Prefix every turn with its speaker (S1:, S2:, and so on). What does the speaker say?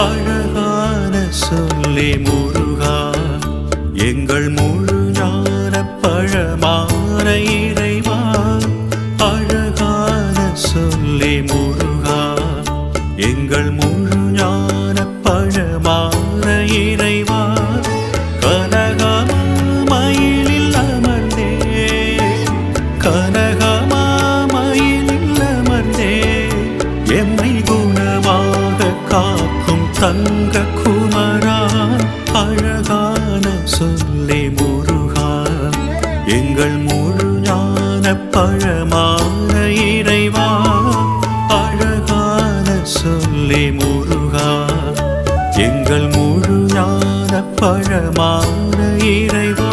S1: அழகான சொல்லே முருகா எங்கள் முழு ஞான பழமான இறைவா அழகான சொல்லே முருகா எங்கள் முழு ஞான பழமான இறைவா கனகமாமயிலில் அமர்ந்தே கனகமாமயிலில் அமர்ந்தே எம்மை குணமாக காக்கும் தங்க குமரா அழகான சொல்லே முருகா எங்கள் முழு ஞான பழமான இறைவா அழகான சொல்லே முருகா எங்கள் முழு ஞான பழமான இறைவா